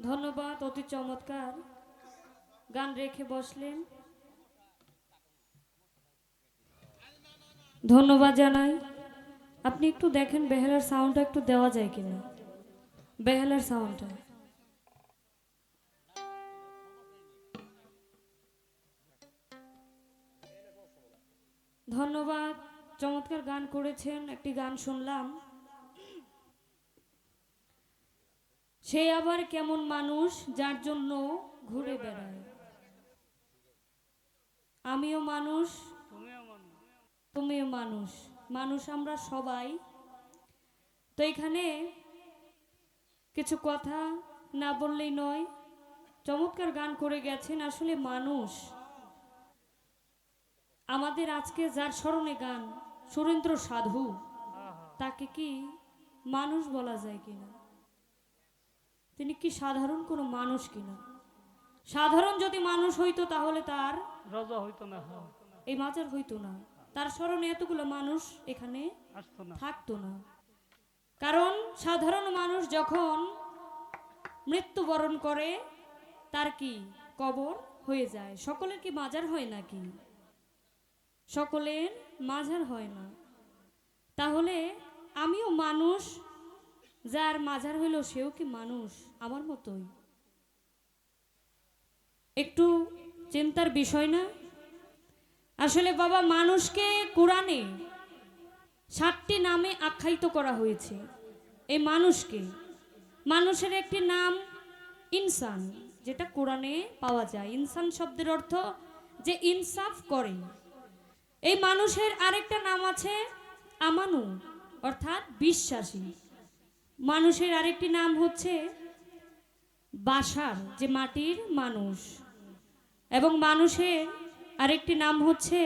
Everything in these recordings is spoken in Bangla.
ধন্যবাদ, অতি চমৎকার গান রেখে বসলেন। ধন্যবাদ জানাই। আপনি একটু দেখেন বেহালার সাউন্ডটা একটু দেওয়া যায় কিনা, বেহালার সাউন্ডটা। ধন্যবাদ, চমৎকার গান করেছেন। একটি গান শুনলাম, সে আবার কেমন মানুষ যার জন্য ঘুরে বেড়ায়। আমিও মানুষ, তুমিও মানুষ, মানুষ আমরা সবাই। তো এখানে কিছু কথা না বললেই নয়। চমৎকার গান করে গেছেন। আসলে মানুষ আমাদের আজকে যার স্মরণে গান সুরেন্দ্র সাধু, তাকে কি মানুষ বলা যায় কিনা? তিনি কি সাধারণ কোনো মানুষ কিনা? সাধারণ যদি মানুষ হইতো তাহলে তার রাজা হইতো না, এই মাজার হইতো না, তার স্মরণে এতগুলো মানুষ এখানে থাকতো না। কারণ সাধারণ মানুষ যখন মৃত্যুবরণ করে তার কি কবর হয়ে যায়। সকলের কি মাজার হয় নাকি? সকলের মাজার হয় না। তাহলে আমিও মানুষ, যার মাজার হইল সেও কি মানুষ আমার মতোই? একটু চিন্তার বিষয় না? আসলে বাবা, মানুষকে কোরআনে 7টি নামে আখ্যায়িত করা হয়েছে। এই মানুষকে, মানুষের একটি নাম ইনসান, যেটা কোরআনে পাওয়া যায়। ইনসান শব্দের অর্থ যে ইনসাফ করে। এই মানুষের আরেকটা নাম আছে আমানু, অর্থাৎ বিশ্বাসী। মানুষের আরেকটি নাম হচ্ছে বাশার, যে মাটির মানুষ। এবং মানুষের আরেকটি নাম হচ্ছে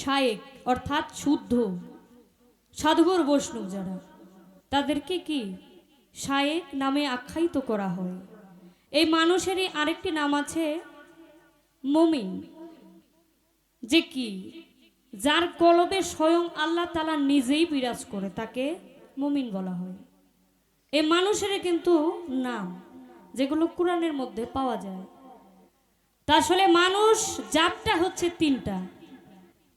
শায়েক, অর্থাৎ শুদ্ধ। সাধুগুর বৈষ্ণব যারা, তাদেরকে কি শায়েক নামে আখ্যায়িত করা হয়। এই মানুষেরই আরেকটি নাম আছে মুমিন, যে কি যার কলবে স্বয়ং আল্লাহ তাআলা নিজেই বিরাজ করে, তাকে মুমিন বলা হয়। এই মানুষের কিন্তু নাম যেগুলো কোরআনের মধ্যে পাওয়া যায়। তা আসলে মানুষ জাতটা হচ্ছে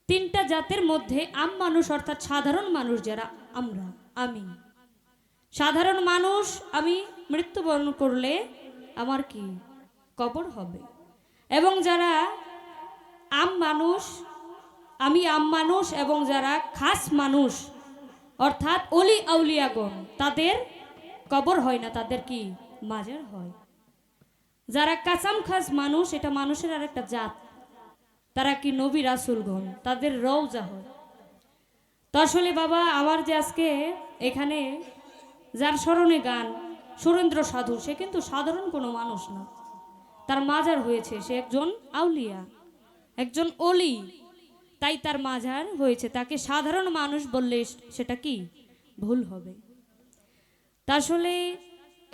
তিনটা জাতের মধ্যে আম মানুষ, অর্থাৎ সাধারণ মানুষ যারা আমরা, আমি সাধারণ মানুষ। আমি মৃত্যুবরণ করলে আমার কি কবর হবে। এবং যারা আম মানুষ, আমি আম মানুষ। এবং যারা খাস মানুষ, অর্থাৎ অলি আউলিয়াগণ, তাদের কবর হয় না, তাদের কি মাজার হয়। যারা কাসাম খাস মানুষ, এটা মানুষের আর একটা জাত, তারা কি নবী রাসূলগণ, তাদের রওজা হয়। তো আসলে বাবা, আমার যে আজকে এখানে যার স্মরণে গান সুরেন্দ্র সাধু, সে কিন্তু সাধারণ কোনো মানুষ না, তার মাজার হয়েছে। সে একজন আউলিয়া, একজন অলি, তাই তার মাজার হয়েছে। তাকে সাধারণ মানুষ বললে সেটা কি ভুল হবে। তা আসলে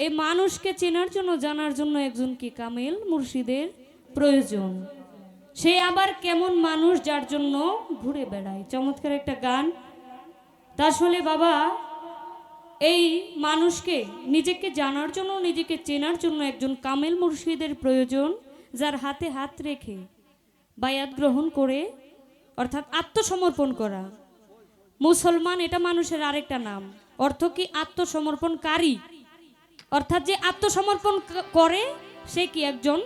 এই মানুষকে চেনার জন্য, জানার জন্য একজন কি কামেল মুর্শিদের প্রয়োজন। সে আবার কেমন মানুষ যার জন্য ঘুরে বেড়ায়। চমৎকার একটা গান। তা আসলে বাবা, এই মানুষকে নিজেকে জানার জন্য, নিজেকে চেনার জন্য একজন কামেল মুর্শিদের প্রয়োজন, যার হাতে হাত রেখে বায়াত গ্রহণ করে, অর্থাৎ আত্মসমর্পণ করা। মুসলমান এটা মানুষের আরেকটা নাম। অর্থ কি আত্মসমর্পণকারী, অর্থাৎ যে আত্মসমর্পণ করে সে কি একজন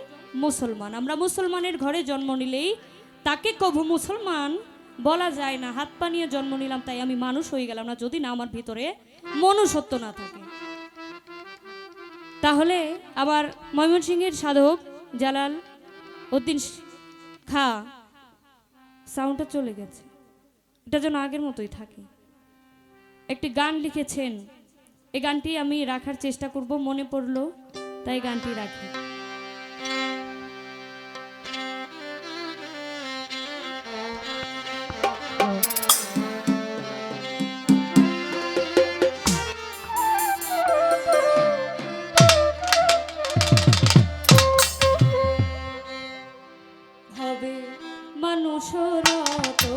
মুসলমান। আমরা মুসলমানের ঘরে জন্ম নিলেই তাকে কবু মুসলমান বলা যায় না। হাত পা নিয়ে জন্ম নিলাম তাই আমি মানুষ হয়ে গেলাম না, যদি না আমার ভিতরে মনুষ্যত্ব না থাকে। তাহলে আবার ময়মনসিংহের সাধক জালাল উদ্দিন খা, সাউন্ডটা চলে গেছে, এটা যেন আগের মতোই থাকে। একটি গান লিখেছেন, এই গানটি আমি রাখার চেষ্টা করব, মনে পড়লো তাই গানটি রাখি। হবে মানুষের তো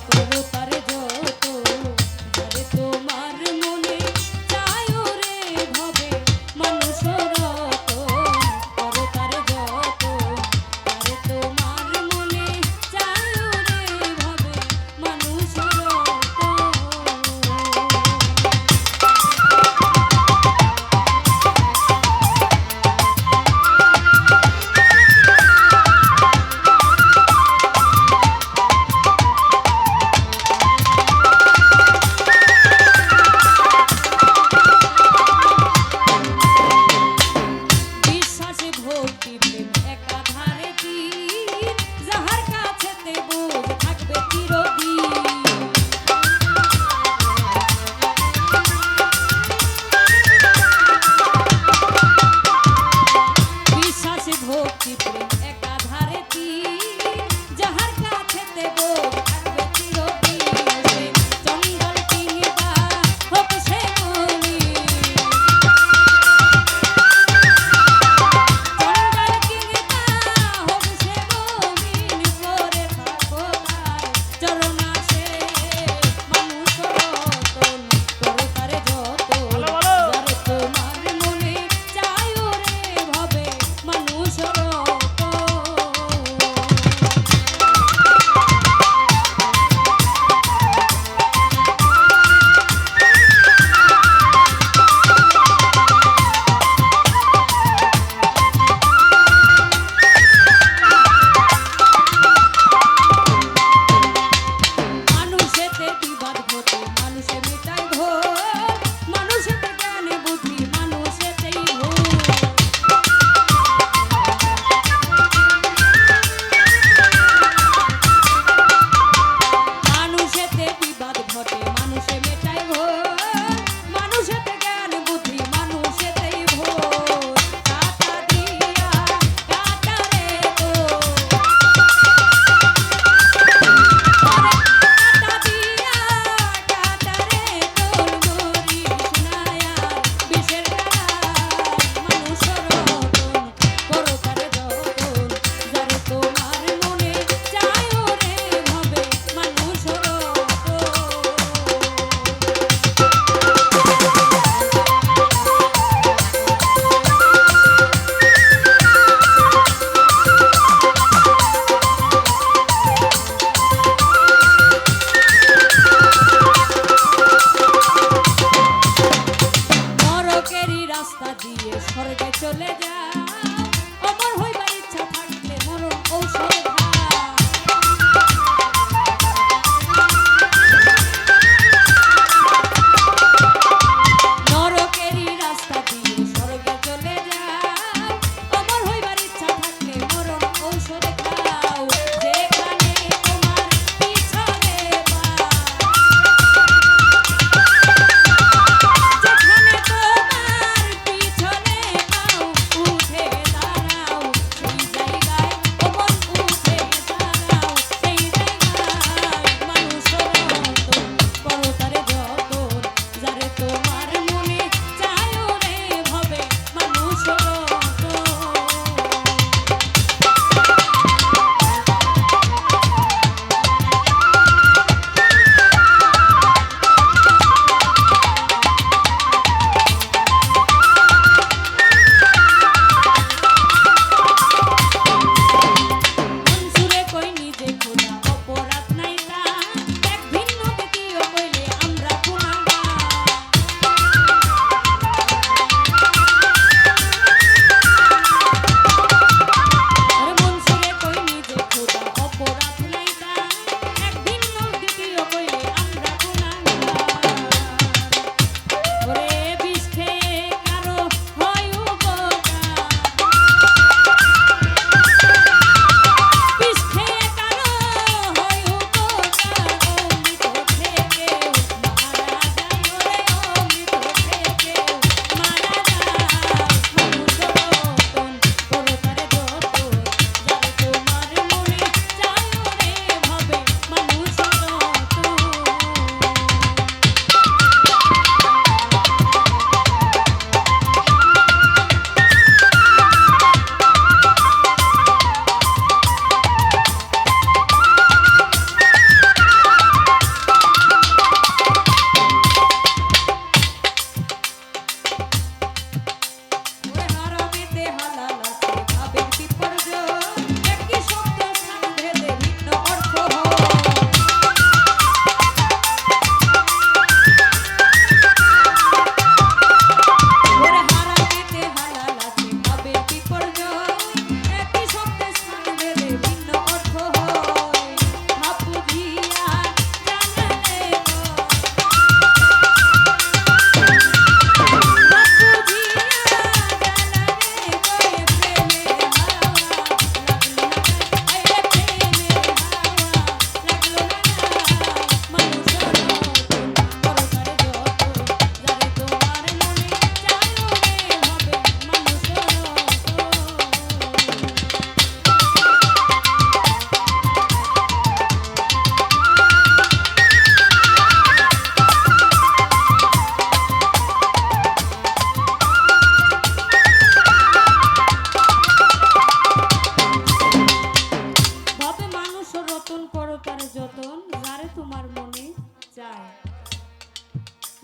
করো পারে যত, যারে তোমার মনে চায় রে, ভবে মানুষের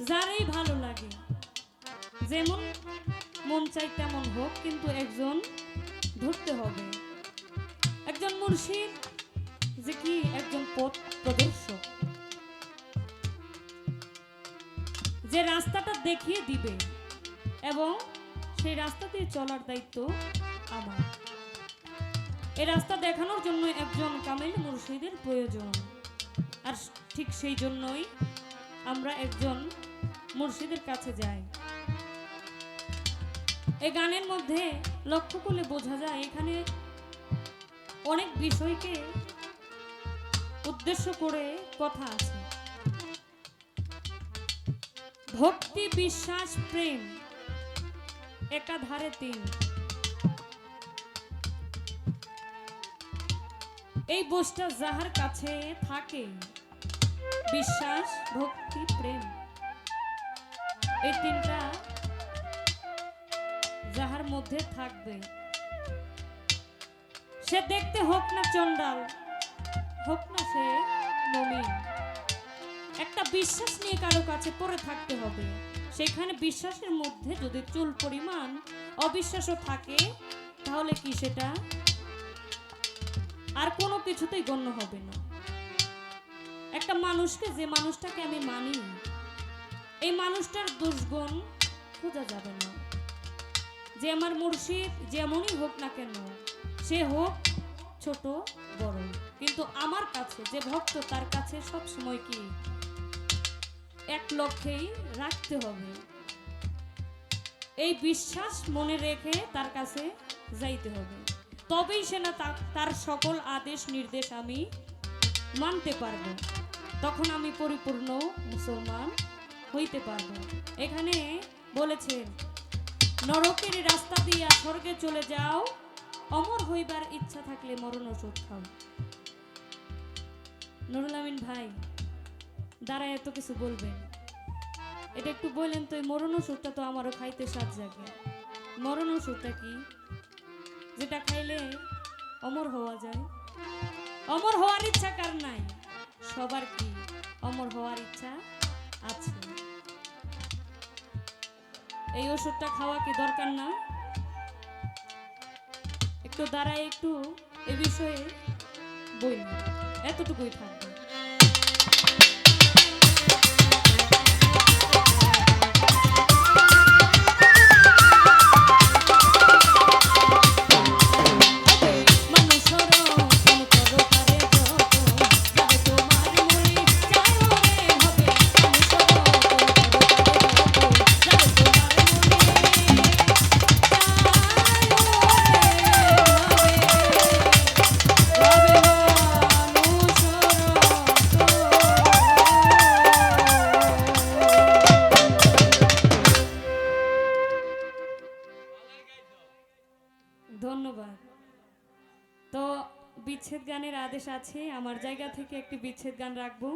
যারই ভালো লাগে, যেমন মন চাই তেমন হোক, কিন্তু একজন ধরতে হবে। একজন মুর্শিদ যে কি একজন পথ প্রদর্শক, যে রাস্তাটা দেখিয়ে দিবে এবং সেই রাস্তা দিয়ে চলার দায়িত্ব আমার। এই রাস্তা দেখানোর জন্য একজন কামেল মুর্শিদের প্রয়োজন, আর ঠিক সেই জন্যই আমরা একজন মুর্শিদের কাছে যাই। এই গানের মধ্যে লক্ষ্য করলে বোঝা যায় এখানে অনেক বিষয়কে উদ্দেশ্য করে কথা আছে। ভক্তি, বিশ্বাস, প্রেম একাধারে তিন। এই বসটা যাহার কাছে থাকে, বিশ্বাস, ভক্তি, প্রেম, এই তিনটা যাহার মধ্যে থাকবে, সে দেখতে হোক না চন্ডাল, হোক না সে মুমিন, একটা বিশ্বাস নিয়ে কারো কাছে পড়ে থাকতে হবে। সেখানে বিশ্বাসের মধ্যে যদি চুল পরিমাণ অবিশ্বাসও থাকে, তাহলে কি সেটা আর কোনো কিছুতেই গণ্য হবে না। একটা মানুষকে, যে মানুষটাকে আমি মানি, এই মানুষটার দোষগুণ খোঁজা যাবে না। যে আমার মুর্শিদ যেমনই হোক না কেন, সে হোক ছোট বড়, কিন্তু আমার কাছে যে ভক্ত, তার কাছে সব সময় কি এক লক্ষ্যেই রাখতে হবে। এই বিশ্বাস মনে রেখে তার কাছে যাইতে হবে, তবেই সে না তার সকল আদেশ নির্দেশ আমি মানতে পারবো, তখন আমি পরিপূর্ণ মুসলমান হইতে পারবো। এখানে বলেছেন, নরকের রাস্তা দিয়া স্বর্গে চলে যাও, অমর হইবার ইচ্ছা থাকলে মরণ ওষুধ খাও। নুরুল আমিন ভাই দাঁড়ায় এত কিছু বলবেন, এটা একটু বললেন তো। এই মরণ ওষুধটা তো আমারও খাইতে স্বাদ জাগে। মরণ ওষুধটা কি? যেটা খাইলে অমর হওয়া যায়। অমর হওয়ার ইচ্ছা কার নাই? সবার কি অমর হওয়ার ইচ্ছা আছে? এই ওষুধটা খাওয়া কি দরকার না? একটু দাঁড়ায় একটু এ বিষয়ে বলি, এতটুকুই থাকবে। ধন্যবাদ। তো বিচ্ছেদ গানের আদেশ আছে, আমার জায়গা থেকে একটি বিচ্ছেদ গান রাখবো।